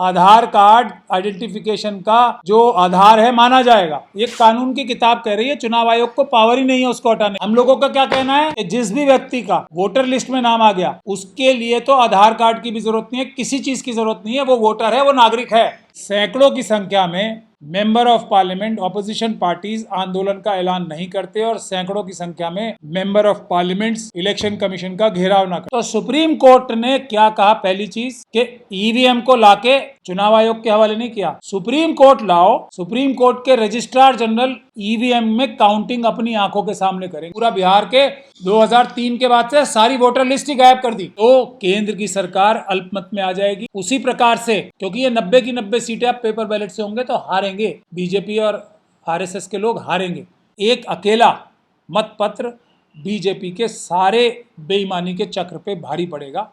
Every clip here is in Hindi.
आधार कार्ड आइडेंटिफिकेशन का जो आधार है माना जाएगा। ये कानून की किताब कह रही है, चुनाव आयोग को पावर ही नहीं है उसको हटाने। हम लोगों का क्या कहना है कि जिस भी व्यक्ति का वोटर लिस्ट में नाम आ गया उसके लिए तो आधार कार्ड की भी जरूरत नहीं है, किसी चीज की जरूरत नहीं है। वो वोटर है, वो नागरिक है। सैकड़ों की संख्या में member of parliament opposition parties आंदोलन का ऐलान नहीं करते और सैकड़ों की संख्या में member of parliament election commission का घेराव न करते। तो सुप्रीम कोर्ट ने क्या कहा? पहली चीज कि ईवीएम को लाके चुनाव आयोग के हवाले नहीं किया। सुप्रीम कोर्ट लाओ, सुप्रीम कोर्ट के रजिस्ट्रार जनरल ईवीएम में काउंटिंग अपनी आंखों के सामने करेंगे। पूरा बिहार के 2003 के बाद से सारी वोटर लिस्ट ही गायब कर दी तो केंद्र की सरकार अल्पमत में आ जाएगी। उसी प्रकार से, क्योंकि ये 90 की 90 सीटें अब पेपर बैलेट से होंगे तो हारेंगे बीजेपी और आरएसएस के लोग, हारेंगे। एक अकेला मत पत्र बीजेपी के सारे बेईमानी के चक्र पे भारी पड़ेगा।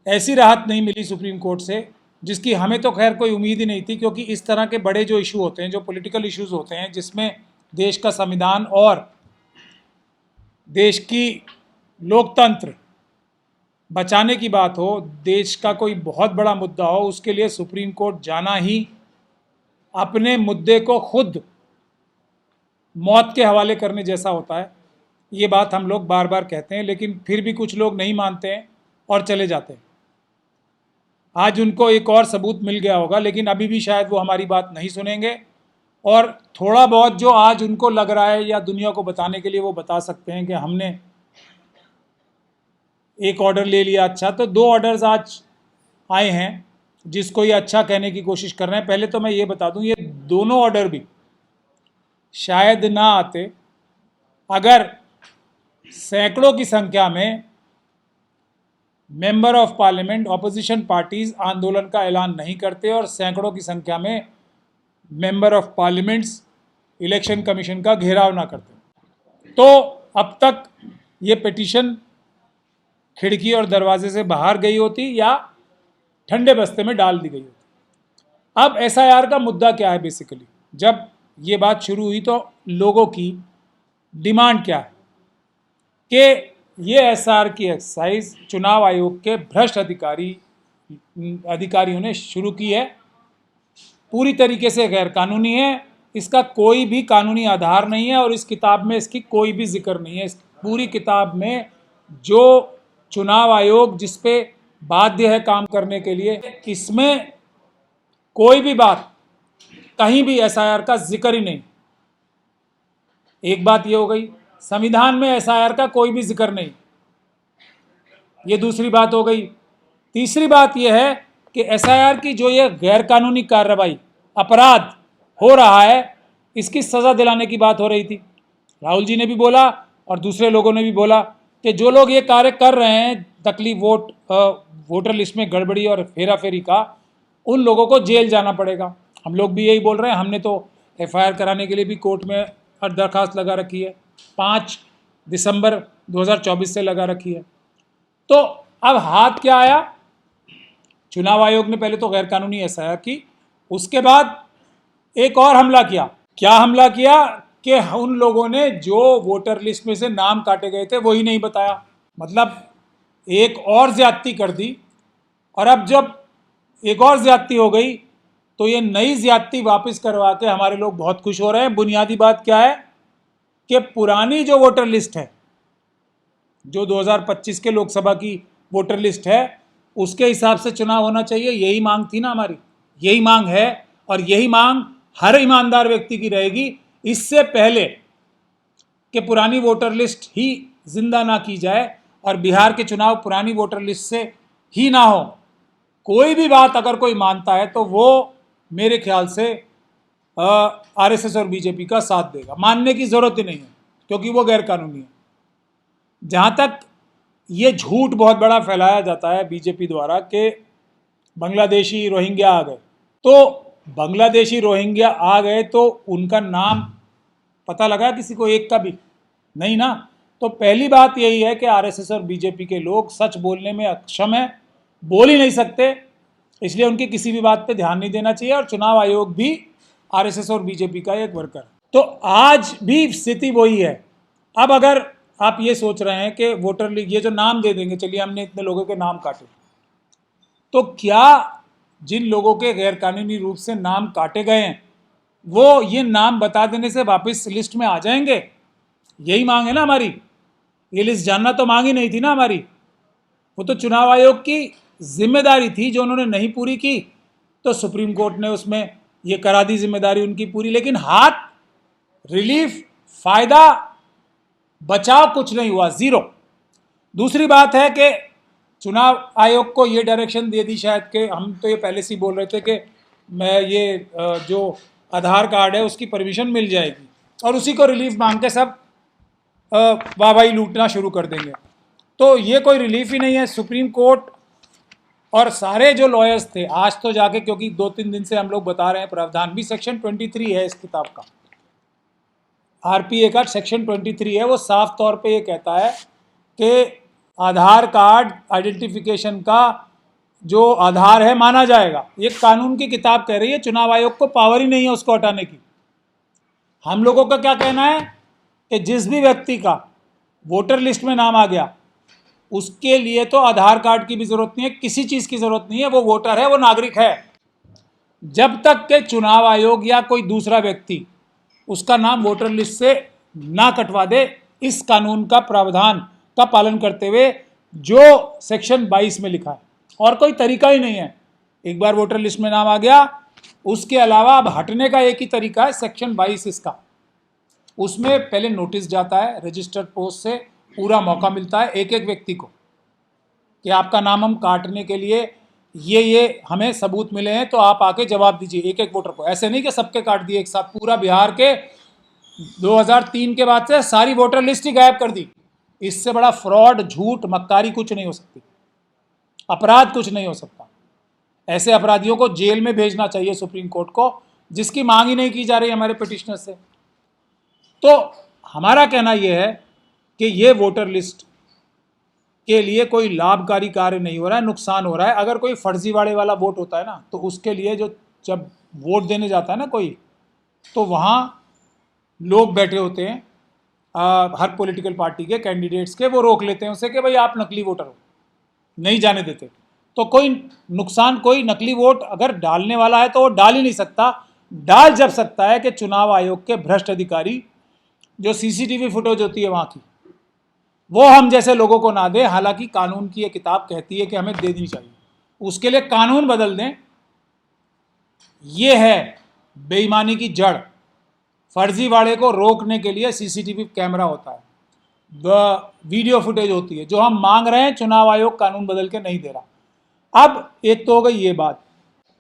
ऐसी राहत नहीं मिली सुप्रीम कोर्ट से जिसकी हमें तो खैर कोई उम्मीद ही नहीं थी, क्योंकि इस तरह के बड़े जो इशू होते हैं, जो पॉलिटिकल इश्यूज होते हैं, जिसमें देश का संविधान और देश की लोकतंत्र बचाने की बात हो, देश का कोई बहुत बड़ा मुद्दा हो, उसके लिए सुप्रीम कोर्ट जाना ही अपने मुद्दे को खुद मौत के हवाले करने जैसा होता है। ये बात हम लोग बार बार कहते हैं, लेकिन फिर भी कुछ लोग नहीं मानते हैं और चले जाते हैं। आज उनको एक और सबूत मिल गया होगा, लेकिन अभी भी शायद वो हमारी बात नहीं सुनेंगे। और थोड़ा बहुत जो आज उनको लग रहा है या दुनिया को बताने के लिए वो बता सकते हैं कि हमने एक ऑर्डर ले लिया। अच्छा, तो 2 ऑर्डर्स आज आए हैं जिसको ये अच्छा कहने की कोशिश कर रहे हैं। पहले तो मैं ये बता दूं, ये दोनों ऑर्डर भी शायद ना आते अगर सैकड़ों की संख्या में member of parliament opposition parties आंदोलन का ऐलान नहीं करते और सैकड़ों की संख्या में member of parliaments election commission का घेराव ना करते। तो अब तक ये पिटीशन खिड़की और दरवाजे से बाहर गई होती या ठंडे बस्ते में डाल दी गई होती। अब एसआईआर का मुद्दा क्या है? बेसिकली जब ये बात शुरू हुई तो लोगों की डिमांड क्या है कि ये एसआईआर की एक्सरसाइज चुनाव आयोग के भ्रष्ट अधिकारियों ने शुरू की है, पूरी तरीके से गैर कानूनी है, इसका कोई भी कानूनी आधार नहीं है और इस किताब में इसकी कोई भी जिक्र नहीं है। इस पूरी किताब में जो चुनाव आयोग जिस पे बाध्य है काम करने के लिए, इसमें कोई भी बात, कहीं भी एसआईआर का जिक्र ही नहीं। एक बात ये हो गई, संविधान में एसआईआर का कोई भी जिक्र नहीं, ये दूसरी बात हो गई। तीसरी बात यह है कि एसआईआर की जो ये गैर कानूनी कार्रवाई, अपराध हो रहा है, इसकी सजा दिलाने की बात हो रही थी। राहुल जी ने भी बोला और दूसरे लोगों ने भी बोला कि जो लोग ये कार्य कर रहे हैं, तकलीफ वोटर लिस्ट में गड़बड़ी और फेरा फेरी का, उन लोगों को जेल जाना पड़ेगा। हम लोग भी यही बोल रहे हैं। हमने तो एफआईआर कराने के लिए भी कोर्ट में दरखास्त लगा रखी है, 5 दिसंबर 2024 से लगा रखी है। तो अब हाथ क्या आया? चुनाव आयोग ने पहले तो गैर कानूनी एसआईआर की, उसके बाद एक और हमला किया। क्या हमला किया कि उन लोगों ने जो वोटर लिस्ट में से नाम काटे गए थे वही नहीं बताया। मतलब एक और ज्यादती कर दी। और अब जब एक और ज्यादती हो गई तो ये नई ज्यादती वापस करवा के हमारे लोग बहुत खुश हो रहे हैं। बुनियादी बात क्या है कि पुरानी जो वोटर लिस्ट है, जो 2025 के लोकसभा की वोटर लिस्ट है, उसके हिसाब से चुनाव होना चाहिए। यही मांग थी ना हमारी, यही मांग है और यही मांग हर ईमानदार व्यक्ति की रहेगी। इससे पहले कि पुरानी वोटर लिस्ट ही जिंदा ना की जाए और बिहार के चुनाव पुरानी वोटर लिस्ट से ही ना हो, कोई भी बात अगर कोई मानता है तो वो मेरे ख्याल से आरएसएस और बीजेपी का साथ देगा। मानने की जरूरत ही नहीं है क्योंकि वो गैर कानूनी है। जहां तक ये झूठ बहुत बड़ा फैलाया जाता है बीजेपी द्वारा कि बांग्लादेशी रोहिंग्या आ गए, तो बांग्लादेशी रोहिंग्या आ गए तो उनका नाम पता लगा किसी को? एक का भी नहीं ना। तो पहली बात यही है कि आरएसएस और बीजेपी के लोग सच बोलने में अक्षम है, बोल ही नहीं सकते, इसलिए उनकी किसी भी बात पे ध्यान नहीं देना चाहिए। और चुनाव आयोग भी आरएसएस और बीजेपी का एक वर्कर। तो आज भी स्थिति वही है। अब अगर आप ये सोच रहे हैं कि वोटर लिस्ट, ये जो नाम दे देंगे, चलिए हमने इतने लोगों के नाम काटे, तो क्या जिन लोगों के गैरकानूनी रूप से नाम काटे गए हैं वो ये नाम बता देने से वापस लिस्ट में आ जाएंगे? यही मांग है ना हमारी। ये लिस्ट जानना तो मांग ही नहीं थी ना हमारी, वो तो चुनाव आयोग की जिम्मेदारी थी जो उन्होंने नहीं पूरी की, तो सुप्रीम कोर्ट ने उसमें ये करा दी जिम्मेदारी उनकी पूरी। लेकिन हाथ, रिलीफ, फायदा, बचाव कुछ नहीं हुआ, जीरो। दूसरी बात है कि चुनाव आयोग को ये डायरेक्शन दे दी शायद कि हम तो ये पहले से ही बोल रहे थे कि मैं ये जो आधार कार्ड है उसकी परमिशन मिल जाएगी और उसी को रिलीफ मांग के सब वाहवाही लूटना शुरू कर देंगे। तो ये कोई रिलीफ ही नहीं है। सुप्रीम कोर्ट और सारे जो लॉयर्स थे आज तो जाके, क्योंकि 2-3 दिन से हम लोग बता रहे हैं, प्रावधान भी सेक्शन 23 है इस किताब का, आरपीए का सेक्शन 23 है, वो साफ तौर पे ये कहता है कि आधार कार्ड आइडेंटिफिकेशन का जो आधार है माना जाएगा। ये कानून की किताब कह रही है, चुनाव आयोग को पावर ही नहीं है उसको हटाने की। हम लोगों का क्या कहना है कि जिस भी व्यक्ति का वोटर लिस्ट में नाम आ गया उसके लिए तो आधार कार्ड की भी जरूरत नहीं है, किसी चीज की जरूरत नहीं है, वो वोटर है, वो नागरिक है। जब तक के चुनाव आयोग या कोई दूसरा व्यक्ति उसका नाम वोटर लिस्ट से ना कटवा दे, इस कानून का प्रावधान का पालन करते हुए जो सेक्शन 22 में लिखा है, और कोई तरीका ही नहीं है। एक बार वोटर लिस्ट में नाम आ गया, उसके अलावा अब हटने का एक ही तरीका है, सेक्शन 22 इसका। उसमें पहले नोटिस जाता है, रजिस्टर्ड पोस्ट से पूरा मौका मिलता है एक एक व्यक्ति को कि आपका नाम हम काटने के लिए ये हमें सबूत मिले हैं, तो आप आके जवाब दीजिए एक एक वोटर को। ऐसे नहीं कि सबके काट दिए एक साथ, पूरा बिहार के 2003 के बाद से सारी वोटर लिस्ट ही गायब कर दी। इससे बड़ा फ्रॉड, झूठ, मक्कारी कुछ नहीं हो सकती, अपराध कुछ नहीं हो सकता। ऐसे अपराधियों को जेल में भेजना चाहिए सुप्रीम कोर्ट को, जिसकी मांग ही नहीं की जा रही हमारे पिटिशनर से। तो हमारा कहना यह है कि ये वोटर लिस्ट के लिए कोई लाभकारी कार्य नहीं हो रहा है, नुकसान हो रहा है। अगर कोई फर्जीवाड़े वाला वोट होता है ना, तो उसके लिए जो जब वोट देने जाता है ना कोई, तो वहाँ लोग बैठे होते हैं हर पॉलिटिकल पार्टी के कैंडिडेट्स के, वो रोक लेते हैं उसे कि भाई आप नकली वोटर हो, नहीं जाने देते। तो कोई नुकसान, कोई नकली वोट अगर डालने वाला है तो वो डाल ही नहीं सकता। डाल जब सकता है कि चुनाव आयोग के भ्रष्ट अधिकारी, जो सीसीटीवी फुटेज होती है वहाँ की, वो हम जैसे लोगों को ना दे। हालांकि कानून की ये किताब कहती है कि हमें दे देनी चाहिए, उसके लिए कानून बदल दें। ये है बेईमानी की जड़। फर्जीवाड़े को रोकने के लिए सीसीटीवी कैमरा होता है, वीडियो फुटेज होती है, जो हम मांग रहे हैं। चुनाव आयोग कानून बदल के नहीं दे रहा। अब एक तो हो गई ये बात।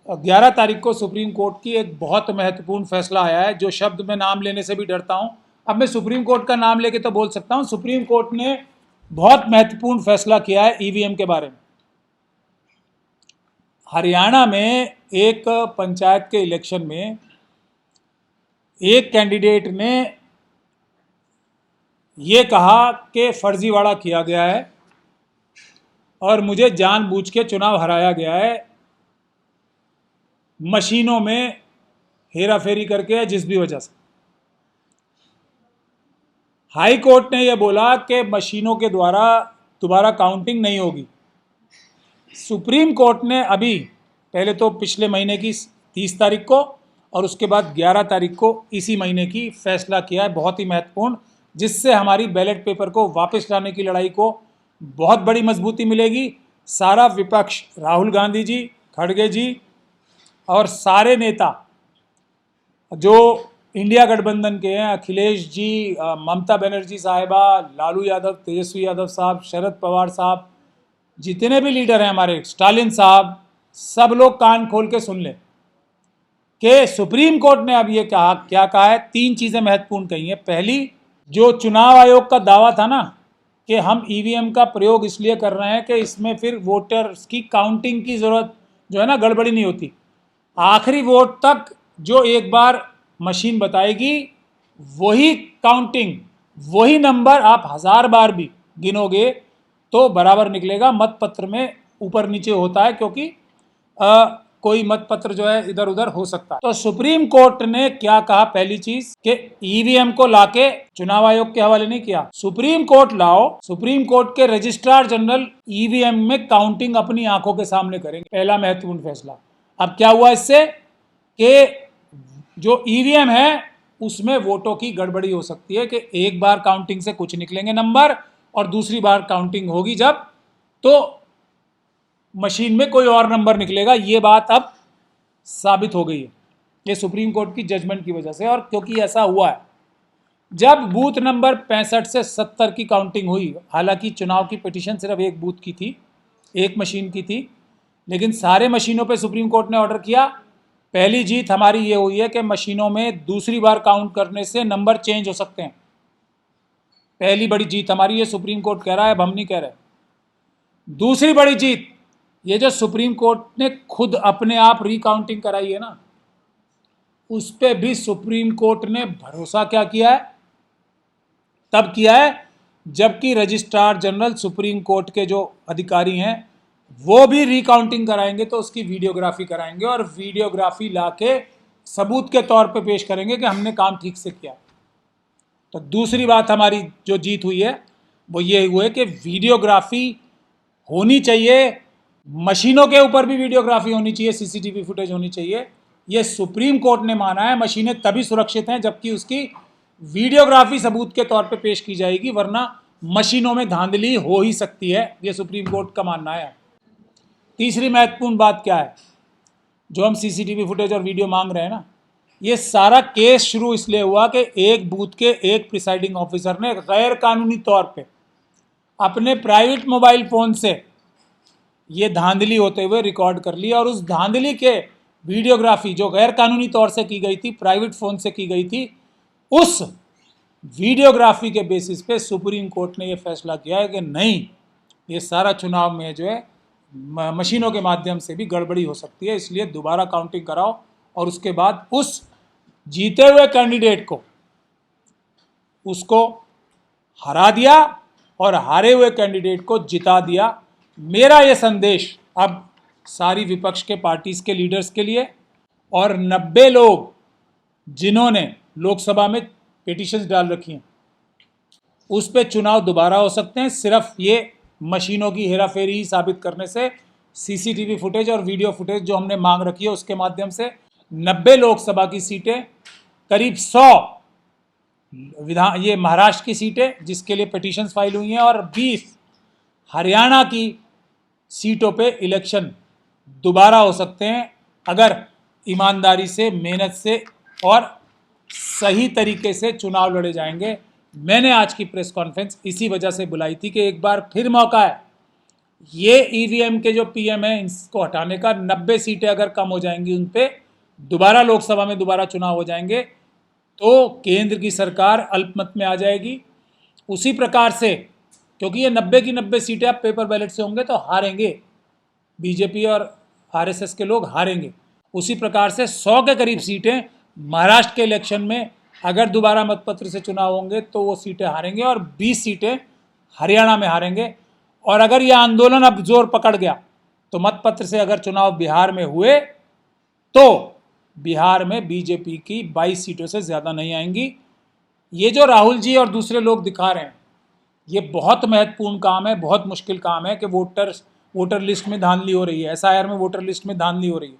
11 तारीख को सुप्रीम कोर्ट की एक बहुत महत्वपूर्ण फैसला आया है, जो शब्द में नाम लेने से भी डरता हूं। अब मैं सुप्रीम कोर्ट का नाम लेके तो बोल सकता हूं। सुप्रीम कोर्ट ने बहुत महत्वपूर्ण फैसला किया है ईवीएम के बारे में। हरियाणा में एक पंचायत के इलेक्शन में एक कैंडिडेट ने ये कहा कि फर्जीवाड़ा किया गया है और मुझे जानबूझ के चुनाव हराया गया है, मशीनों में हेराफेरी करके, जिस भी वजह से। हाई कोर्ट ने यह बोला कि मशीनों के द्वारा दोबारा काउंटिंग नहीं होगी। सुप्रीम कोर्ट ने अभी पहले तो पिछले महीने की 30 तारीख को और उसके बाद 11 तारीख को इसी महीने की फैसला किया है, बहुत ही महत्वपूर्ण, जिससे हमारी बैलेट पेपर को वापस लाने की लड़ाई को बहुत बड़ी मजबूती मिलेगी। सारा विपक्ष, राहुल गांधी जी, खड़गे जी और सारे नेता जो इंडिया गठबंधन के हैं, अखिलेश जी, ममता बनर्जी साहिबा, लालू यादव, तेजस्वी यादव साहब, शरद पवार साहब, जितने भी लीडर हैं हमारे, स्टालिन साहब, सब लोग कान खोल के सुन लें कि सुप्रीम कोर्ट ने अब ये कहा, क्या कहा है। 3 चीज़ें महत्वपूर्ण कही हैं। पहली, जो चुनाव आयोग का दावा था ना कि हम ईवीएम का प्रयोग इसलिए कर रहे हैं कि इसमें फिर वोटर्स की काउंटिंग की ज़रूरत जो है ना, गड़बड़ी नहीं होती। आखिरी वोट तक जो एक बार मशीन बताएगी वही काउंटिंग, वही नंबर आप 1000 बार भी गिनोगे तो बराबर निकलेगा। मतपत्र में ऊपर नीचे होता है, क्योंकि कोई मतपत्र जो है इधर उधर हो सकता है। तो सुप्रीम कोर्ट ने क्या कहा, पहली चीज कि ईवीएम को लाके चुनाव आयोग के हवाले नहीं किया, सुप्रीम कोर्ट लाओ, सुप्रीम कोर्ट के रजिस्ट्रार जनरल ईवीएम में काउंटिंग अपनी आंखों के सामने करेंगे। पहला महत्वपूर्ण फैसला। अब क्या हुआ इससे कि जो ईवीएम है उसमें वोटों की गड़बड़ी हो सकती है कि एक बार काउंटिंग से कुछ निकलेंगे नंबर और दूसरी बार काउंटिंग होगी जब तो मशीन में कोई और नंबर निकलेगा। ये बात अब साबित हो गई है ये सुप्रीम कोर्ट की जजमेंट की वजह से। और क्योंकि ऐसा हुआ है, जब बूथ नंबर 65 से 70 की काउंटिंग हुई, हालांकि चुनाव की पिटीशन सिर्फ एक बूथ की थी, एक मशीन की थी, लेकिन सारे मशीनों पे सुप्रीम कोर्ट ने ऑर्डर किया। पहली जीत हमारी ये हुई है कि मशीनों में दूसरी बार काउंट करने से नंबर चेंज हो सकते हैं। पहली बड़ी जीत हमारी, ये सुप्रीम कोर्ट कह रहा है, अब हम नहीं कह रहे। दूसरी बड़ी जीत, ये जो सुप्रीम कोर्ट ने खुद अपने आप रिकाउंटिंग कराई है ना, उस पर भी सुप्रीम कोर्ट ने भरोसा क्या किया है, तब किया है जबकि रजिस्ट्रार जनरल सुप्रीम कोर्ट के जो अधिकारी हैं वो भी रिकाउंटिंग कराएंगे तो उसकी वीडियोग्राफी कराएंगे और वीडियोग्राफी लाके सबूत के तौर पे पेश करेंगे कि हमने काम ठीक से किया। तो दूसरी बात हमारी जो जीत हुई है वो ये हुई कि वीडियोग्राफी होनी चाहिए, मशीनों के ऊपर भी वीडियोग्राफी होनी चाहिए, सीसीटीवी फुटेज होनी चाहिए। ये सुप्रीम कोर्ट ने माना है। मशीनें तभी सुरक्षित हैं जबकि उसकी वीडियोग्राफी सबूत के तौर पे पेश की जाएगी, वरना मशीनों में धांधली हो ही सकती है। ये सुप्रीम कोर्ट का मानना है। तीसरी महत्वपूर्ण बात क्या है, जो हम सीसीटीवी फुटेज और वीडियो मांग रहे हैं ना, ये सारा केस शुरू इसलिए हुआ कि एक बूथ के एक प्रिसाइडिंग ऑफिसर ने गैर कानूनी तौर पे अपने प्राइवेट मोबाइल फोन से ये धांधली होते हुए रिकॉर्ड कर लिया और उस धांधली के वीडियोग्राफी जो गैर कानूनी तौर से की गई थी, प्राइवेट फोन से की गई थी, उस वीडियोग्राफी के बेसिस पे सुप्रीम कोर्ट ने ये फैसला किया है कि नहीं, ये सारा चुनाव में जो है मशीनों के माध्यम से भी गड़बड़ी हो सकती है, इसलिए दोबारा काउंटिंग कराओ और उसके बाद उस जीते हुए कैंडिडेट को उसको हरा दिया और हारे हुए कैंडिडेट को जिता दिया। मेरा ये संदेश अब सारी विपक्ष के पार्टीज के लीडर्स के लिए और 90 लोग जिन्होंने लोकसभा में पिटीशंस डाल रखी हैं, उस पे चुनाव दोबारा हो सकते हैं सिर्फ ये मशीनों की हेराफेरी ही साबित करने से। सीसीटीवी फुटेज और वीडियो फुटेज जो हमने मांग रखी है उसके माध्यम से 90 लोकसभा की सीटें, करीब 100 ये महाराष्ट्र की सीटें जिसके लिए पिटीशंस फाइल हुई हैं और 20 हरियाणा की सीटों पे इलेक्शन दोबारा हो सकते हैं अगर ईमानदारी से, मेहनत से और सही तरीके से चुनाव लड़े जाएंगे। मैंने आज की प्रेस कॉन्फ्रेंस इसी वजह से बुलाई थी कि एक बार फिर मौका है, ये ईवीएम के जो पीएम है इसको हटाने का। 90 सीटें अगर कम हो जाएंगी उन पे दोबारा लोकसभा में दोबारा चुनाव हो जाएंगे तो केंद्र की सरकार अल्पमत में आ जाएगी। उसी प्रकार से, क्योंकि ये 90 की 90 सीटें अब पेपर बैलेट से होंगे तो हारेंगे, बीजेपी और आरएसएस के लोग हारेंगे। उसी प्रकार से 100 के करीब सीटें महाराष्ट्र के इलेक्शन में अगर दोबारा मतपत्र से चुनाव होंगे तो वो सीटें हारेंगे और 20 सीटें हरियाणा में हारेंगे। और अगर यह आंदोलन अब जोर पकड़ गया तो मतपत्र से अगर चुनाव बिहार में हुए तो बिहार में बीजेपी की 22 सीटों से ज़्यादा नहीं आएंगी। ये जो राहुल जी और दूसरे लोग दिखा रहे हैं ये बहुत महत्वपूर्ण काम है, बहुत मुश्किल काम है कि वोटर लिस्ट में धांधली हो रही है, एसआईआर में वोटर लिस्ट में धांधली हो रही है,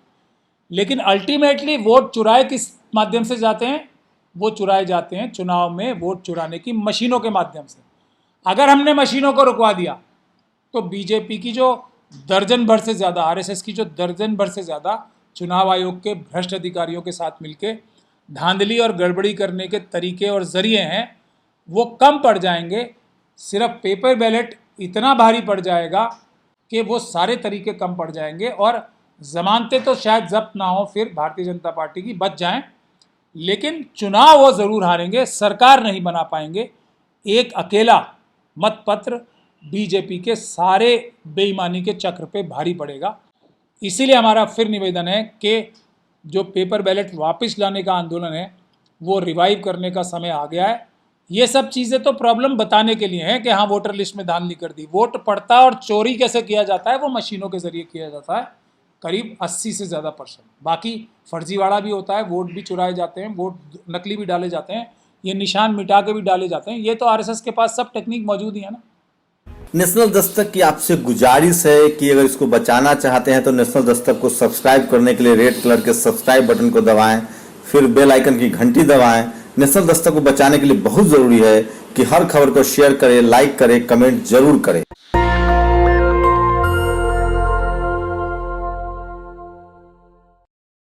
लेकिन अल्टीमेटली वोट चुराए किस माध्यम से जाते हैं? वो चुराए जाते हैं चुनाव में वोट चुराने की मशीनों के माध्यम से। अगर हमने मशीनों को रुकवा दिया तो बीजेपी की जो दर्जन भर से ज़्यादा, आरएसएस की जो दर्जन भर से ज़्यादा चुनाव आयोग के भ्रष्ट अधिकारियों के साथ मिलके धांधली और गड़बड़ी करने के तरीके और जरिए हैं वो कम पड़ जाएंगे। सिर्फ पेपर बैलेट इतना भारी पड़ जाएगा कि वो सारे तरीके कम पड़ जाएंगे और जमानतें तो शायद जब्त ना हो, फिर भारतीय जनता पार्टी की बच जाएं, लेकिन चुनाव वो ज़रूर हारेंगे, सरकार नहीं बना पाएंगे। एक अकेला मतपत्र बीजेपी के सारे बेईमानी के चक्र पे भारी पड़ेगा। इसीलिए हमारा फिर निवेदन है कि जो पेपर बैलेट वापस लाने का आंदोलन है वो रिवाइव करने का समय आ गया है। ये सब चीज़ें तो प्रॉब्लम बताने के लिए हैं कि हाँ वोटर लिस्ट में धांधली कर दी, वोट पड़ता और चोरी कैसे किया जाता है वो मशीनों के ज़रिए किया जाता है। करीब 80 से ज़्यादा %। बाकी फर्जीवाड़ा भी होता है, वोट भी चुराए जाते हैं, वोट नकली भी डाले जाते हैं, ये निशान मिटा के भी डाले जाते हैं। ये तो आरएसएस के पास सब टेक्निक मौजूद ही है ना। नेशनल दस्तक की आपसे गुजारिश है कि अगर इसको बचाना चाहते हैं तो नेशनल दस्तक को सब्सक्राइब करने के लिए रेड कलर के सब्सक्राइब बटन को दबाएं, फिर बेल आइकन की घंटी दबाएं। नेशनल दस्तक को बचाने के लिए बहुत ज़रूरी है कि हर खबर को शेयर करें, लाइक करें, कमेंट जरूर करें।